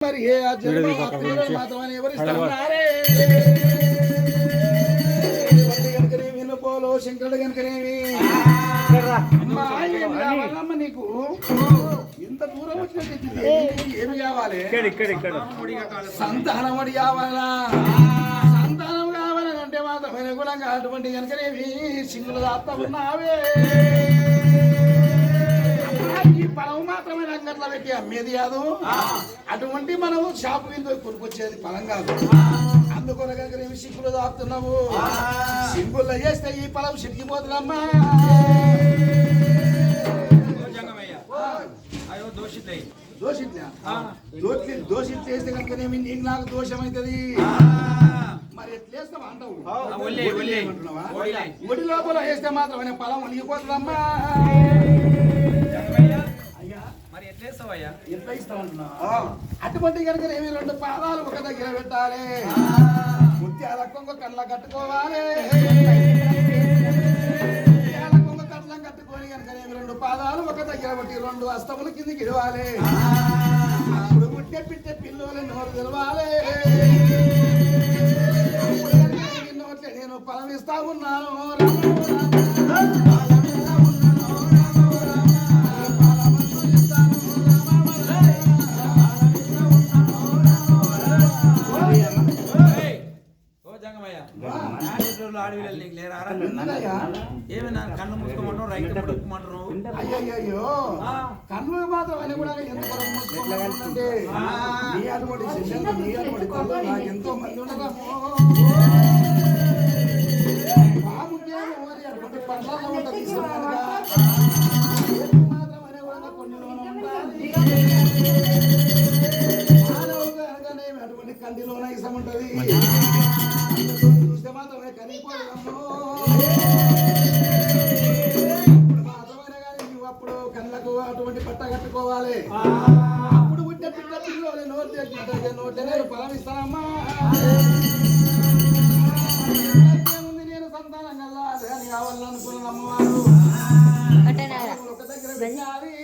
మరి ఏ మాత్రమని ఎవరిస్తున్నారే కనుకనేమి పోలో శంకరుడు కనుకనేమి అమ్మ నీకు ఇంత దూరం వచ్చినట్టు ఏమి కావాలి సంతానం అడి కావాలా సంతానం కావాలని అంటే మాత్రమే గుణంగా అటువంటి కనుకనేమి సింగులు దాస్తా ఉన్నావే ఈ పొలం మాత్రమే రంగంలో పెట్టి అమ్మేది కాదు అటువంటి మనం షాపు మీద కొనుక్కొచ్చేది పొలం కాదు అందుకొనగనేమి సింగులు దాపుతున్నావు సింగుల్లో చేస్తే ఈ పొలం సిరిగిపోతుందమ్మా దోషిత చేస్తే కనుకనేమి నీకు నాకు దోషం అవుతుంది మరి ఎట్లేస్తావు అంటావు ఒడి లోపల వేస్తే మాత్రమే పొలం ఒలిగిపోతుందమ్మా ఎట్లా ఇస్తామంటున్నావు అటువంటి కనుక ఏమి రెండు పాదాలు ఒక దగ్గర పెట్టాలి ముత్యాల కొంగ కళ్ళ కట్టుకోవాలి ముత్యాల కొంగ కళ్ళ కట్టుకొని కనుక ఏమి రెండు పాదాలు ఒక దగ్గర పెట్టి రెండు అస్తములు కిందికి ఇడవాలి అప్పుడు ముట్టె పిట్టె పిల్లలు నోరు తెలవాలి నోట్లే నేను పొలం ఇస్తా ఉన్నాను ఏమైనా కన్ను మూసుకోమంటారు రైట్ ముట్టుకోమంటారు అయ్యో కన్ను మాత్రం అని కూడా ఎంతో మంది ఉండరా పంటల్లో ఉంటుంది అటువంటి కందిలోన ఇష్టం ఉంటది చూస్తే మాత్రమే కనిపోలేదమ్మో అప్పుడు కళ్ళకు అటువంటి పట్ట కట్టుకోవాలి అప్పుడు పుట్టే పిల్ల పిల్లలు నోరు తెచ్చుకుంటే నోట్లే నేను పొలం ఇస్తానమ్మా ముందు నేను సంతానం కల్లా కావాలనుకున్నాను అమ్మవారు ఒక దగ్గర పెట్టాలి